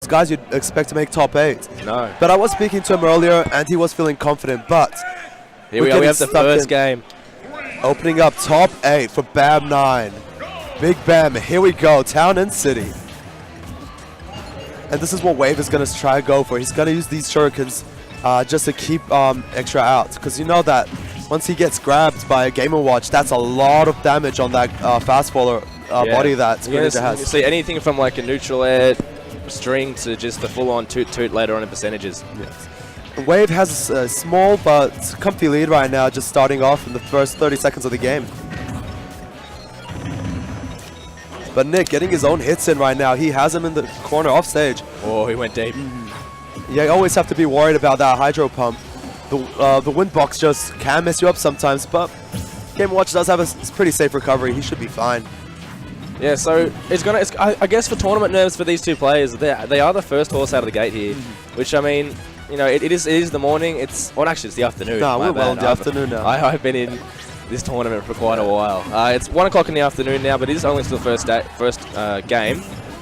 guys you'd expect to make top 8. No. But I was speaking to him earlier, and he was feeling confident. But here we are. We have the first game. Opening up top 8 for Bam 9. Big Bam, here we go. Town and City. And this is what Wave is going to try to go for. He's going to use these shurikens just to keep extra out. Because you know that once he gets grabbed by a Game & Watch, that's a lot of damage on that fast faller body that Greninja has. You see anything from like a neutral air string to just the full-on toot later on in percentages. Yes. Wave has a small but comfy lead right now, just starting off in the first 30 seconds of the game. But Nick getting his own hits in right now. He has him in the corner off stage. Oh, he went deep. Yeah, you always have to be worried about that hydro pump. The wind box just can mess you up sometimes, but Game & Watch does have a pretty safe recovery. He should be fine. Yeah, so I guess for tournament nerves for these two players, they are the first horse out of the gate here, which I mean, you know, it is the morning. Actually it's the afternoon. No, we're well in the afternoon now. I've been in this tournament for quite a while. It's 1 o'clock in the afternoon now, but it is only still first game,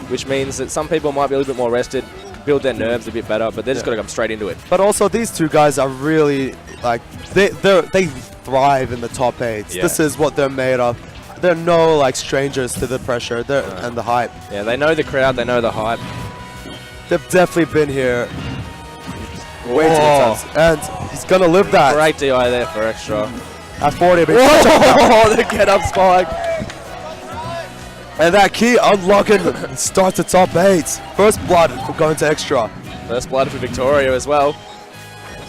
which means that some people might be a little bit more rested, build their nerves a bit better, but they're just got to come straight into it. But also these two guys are really like they thrive in the top 8. Yeah. This is what they're made of. They're no like strangers to the pressure and the hype. Yeah, they know the crowd, they know the hype. They've definitely been here way too many times, and he's gonna live that. Great DI there for extra. At 40, the get up spike. And that key unlocking start to top 8. First blood for going to extra. First blood for Victoria as well.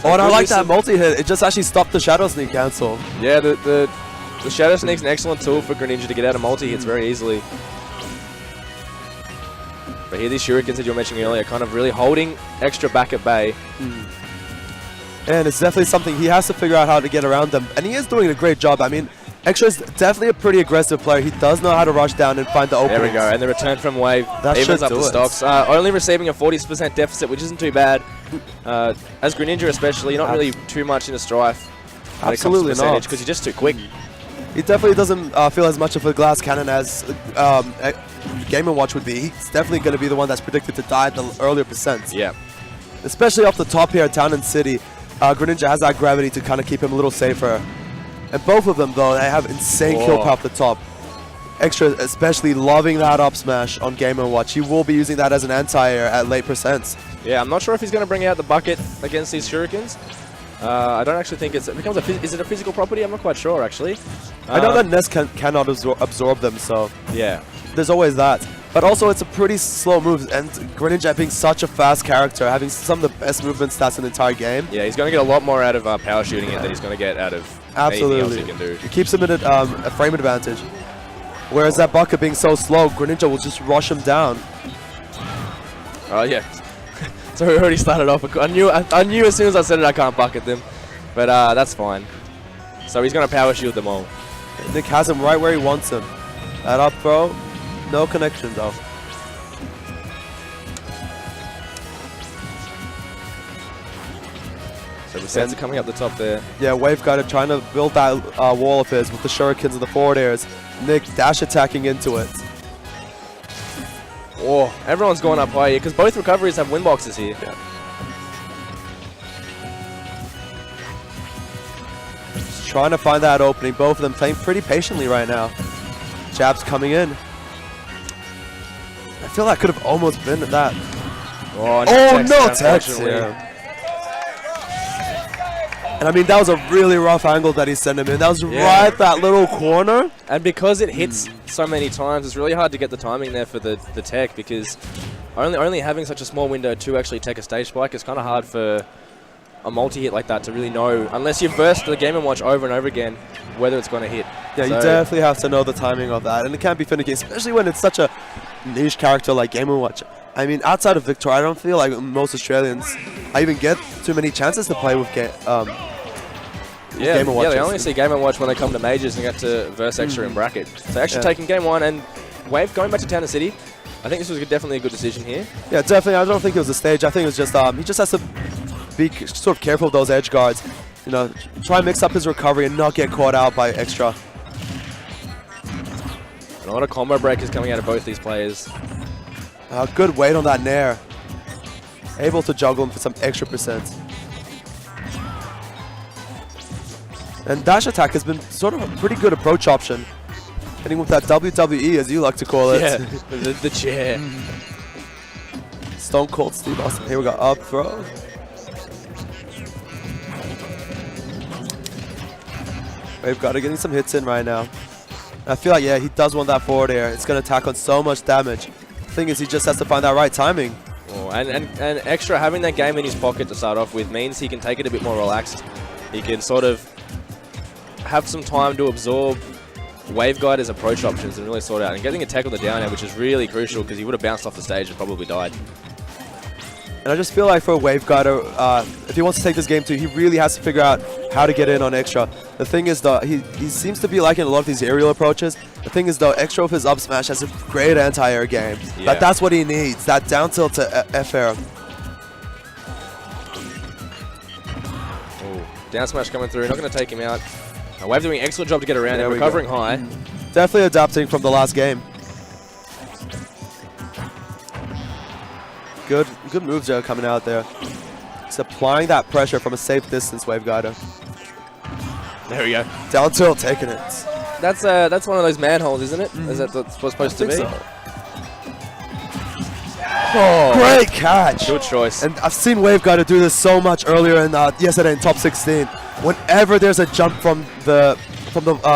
Oh, and I like that multi-hit. It just actually stopped the Shadow Sneak cancel. Yeah, the Shadow Sneak's an excellent tool for Greninja to get out of multi-hits very easily. But here these shurikens that you were mentioning earlier, kind of really holding extra back at bay. And it's definitely something he has to figure out how to get around them. And he is doing a great job. I mean, Extra is definitely a pretty aggressive player. He does know how to rush down and find the openings. There we go. And the return from Wave evens up the stocks. Only receiving a 40% deficit, which isn't too bad. As Greninja especially, you're not really too much in a strife. Absolutely not. Because you're just too quick. He definitely doesn't feel as much of a glass cannon as Game & Watch would be. He's definitely going to be the one that's predicted to die at the earlier percents. Yeah. Especially off the top here at Town and City. Greninja has that gravity to kind of keep him a little safer. And both of them, though, they have insane kill power off the top. Extra especially loving that up smash on Game & Watch. He will be using that as an anti-air at late percents. Yeah, I'm not sure if he's going to bring out the bucket against these shurikens. I don't actually think it becomes is it a physical property? I'm not quite sure, actually. I know that Ness cannot absorb them, so yeah, there's always that. But also, it's a pretty slow move, and Greninja being such a fast character, having some of the best movement stats in the entire game. Yeah, he's going to get a lot more out of power shooting it than he's going to get out of anything else he can do. It keeps him in a frame advantage. Whereas that bucket being so slow, Greninja will just rush him down. Oh, yeah. So we already started off. I knew as soon as I said it, I can't bucket them. But that's fine. So he's going to power shield them all. Nick has him right where he wants him. That up throw, no connection though. So the sets are coming up the top there. Yeah, Waveguider trying to build that wall of his with the shurikens and the forward airs. Nick dash attacking into it. Oh, everyone's going up high here because both recoveries have win boxes here. Yeah. Just trying to find that opening. Both of them playing pretty patiently right now. Jabs coming in. I feel that could have almost been that. Oh, no text. Yeah. And I mean, that was a really rough angle that he sent him in. That was right that little corner. And because it hits so many times, it's really hard to get the timing there for the tech, because only having such a small window to actually take a stage spike, it's kind of hard for a multi-hit like that to really know, unless you've versed the Game & Watch over and over again, whether it's going to hit. Yeah, you definitely have to know the timing of that, and it can't be finicky, especially when it's such a niche character like Game & Watch. I mean, outside of Victoria, I don't feel like most Australians even get too many chances to play with Game & Watch. Yeah, they only see Game & Watch when they come to majors and get to verse Extra in bracket. So Extra taking game one, and Wave going back to Town and City. I think this was definitely a good decision here. Yeah, definitely. I don't think it was a stage. I think it was just he just has to be sort of careful of those edge guards. You know, try and mix up his recovery and not get caught out by Extra. And a lot of combo breakers coming out of both these players. Good weight on that nair. able to juggle him for some extra percent. And dash attack has been sort of a pretty good approach option. Hitting with that WWE, as you like to call it. Yeah, the chair. Stone Cold Steve Austin. Here we go, up throw. Waveguider getting some hits in right now. I feel like, yeah, he does want that forward air. It's going to tack on so much damage. The thing is, he just has to find that right timing. Oh, and Extra having that game in his pocket to start off with means he can take it a bit more relaxed. He can sort of have some time to absorb Waveguider's approach options and really sort out. And getting a tech on the down air, which is really crucial because he would have bounced off the stage and probably died. And I just feel like for a Waveguider, if he wants to take this game too, he really has to figure out how to get in on Extra. The thing is, though, he seems to be liking a lot of these aerial approaches. The thing is, though, Extra with his up smash has a great anti-air game. Yeah. That's what he needs, that down tilt to F-air. Down smash coming through, not going to take him out. Wave doing an excellent job to get around him, recovering high. Definitely adapting from the last game. Good moves there coming out there. He's applying that pressure from a safe distance, Waveguider. There we go. Down tilt, taking it. That's one of those manholes, isn't it? Is that what's supposed to be? So. Oh, great catch. Good choice. And I've seen Waveguider do this so much earlier in yesterday in top 16. Whenever there's a jump from the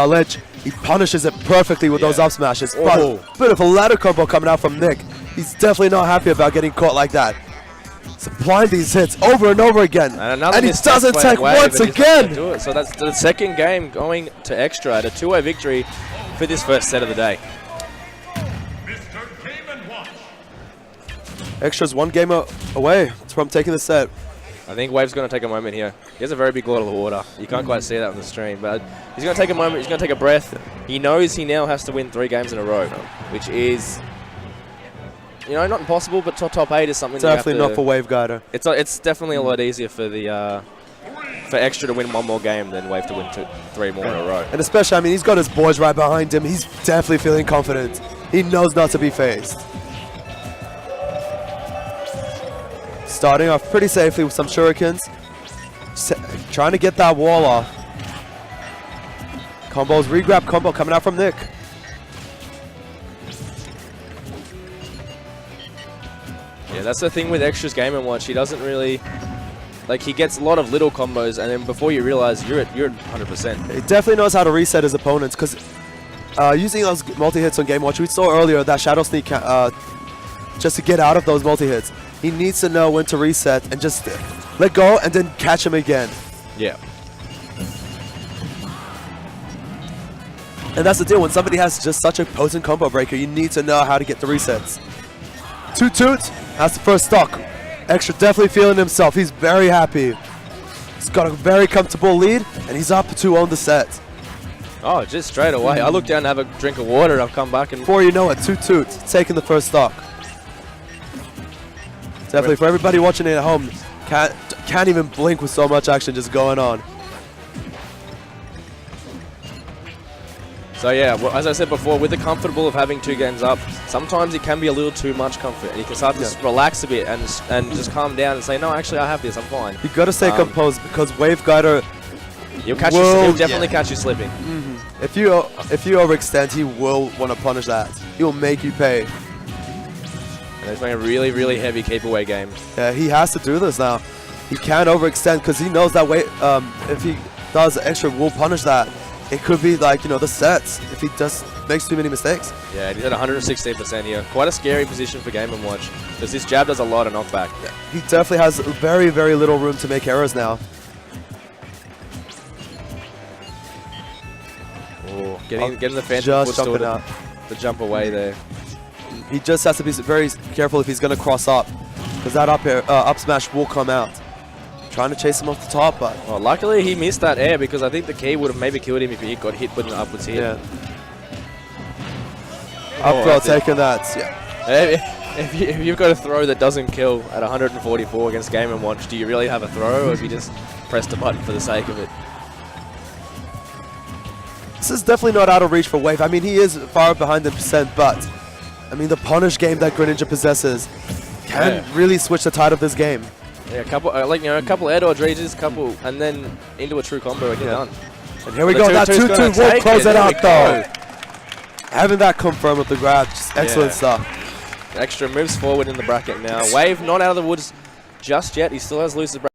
ledge, he punishes it perfectly with those up smashes. Oh. But bit of a ladder combo coming out from Nick. He's definitely not happy about getting caught like that. He's applying these hits over and over again. And he doesn't take once again. Do it. So that's the second game going to Extra at a 2-way victory for this first set of the day. Extra's one game away from taking the set. I think Wave's going to take a moment here. He has a very big bottle of water. You can't quite see that on the stream, but he's going to take a moment. He's going to take a breath. He knows he now has to win 3 games in a row, which is, you know, not impossible, but top 8 is something definitely not for Waveguider. It's definitely a lot easier for for Extra to win 1 more game than Wave to win 3 more in a row. And especially, I mean, he's got his boys right behind him. He's definitely feeling confident. He knows not to be faced. Starting off pretty safely with some shurikens. Trying to get that wall off. Combos, regrab combo coming out from Nick. Yeah, that's the thing with Extra's Game & Watch. He doesn't really, like, he gets a lot of little combos, and then before you realize you're at 100%. He definitely knows how to reset his opponents, because using those multi-hits on Game Watch, we saw earlier that Shadow Sneak just to get out of those multi-hits. He needs to know when to reset and just let go and then catch him again. Yeah. And that's the deal. When somebody has just such a potent combo breaker, you need to know how to get the resets. Toot toot. That's the first stock. Extra definitely feeling himself. He's very happy. He's got a very comfortable lead, and he's up to own the set. Oh, just straight away. I look down to have a drink of water, and I've come back and... Before you know it, toot toot. Taking the first stock. Definitely for everybody watching it at home, can't even blink with so much action just going on. So yeah, well, as I said before, with the comfortable of having 2 games up, sometimes it can be a little too much comfort, and you can start to relax a bit and just calm down and say, no, actually I have this, I'm fine. You got to stay composed, because Waveguider he'll definitely catch you slipping. If you overextend, he will want to punish that. He will make you pay. And he's playing a really, really heavy keep away game. Yeah, he has to do this now. He can't overextend, because he knows that if he does Extra, will punish that. It could be like, you know, the sets if he just makes too many mistakes. Yeah, he's at 116% here. Quite a scary position for Game & Watch, because this jab does a lot of knockback. Yeah, he definitely has very, very little room to make errors now. Oh, getting the Phantom just footstool jumping out. to jump away there. He just has to be very careful if he's going to cross up, because that up smash will come out. Trying to chase him off the top, but... Well, luckily he missed that air, because I think the key would have maybe killed him if he got hit with an upwards hit. Yeah. Up throw, taking that. Yeah. If you've got a throw that doesn't kill at 144 against Game & Watch, do you really have a throw, or have you just pressed a button for the sake of it? This is definitely not out of reach for Wave. I mean, he is far behind the percent, but... I mean, the punish game that Greninja possesses can really switch the tide of this game. Yeah, a couple, a couple air dodge reaches, and then into a true combo and you're done. And here we go, that 2-2 will close it out though. Having that confirmed with the grab, just excellent stuff. Extra moves forward in the bracket now. Wave not out of the woods just yet. He still has loose the bracket.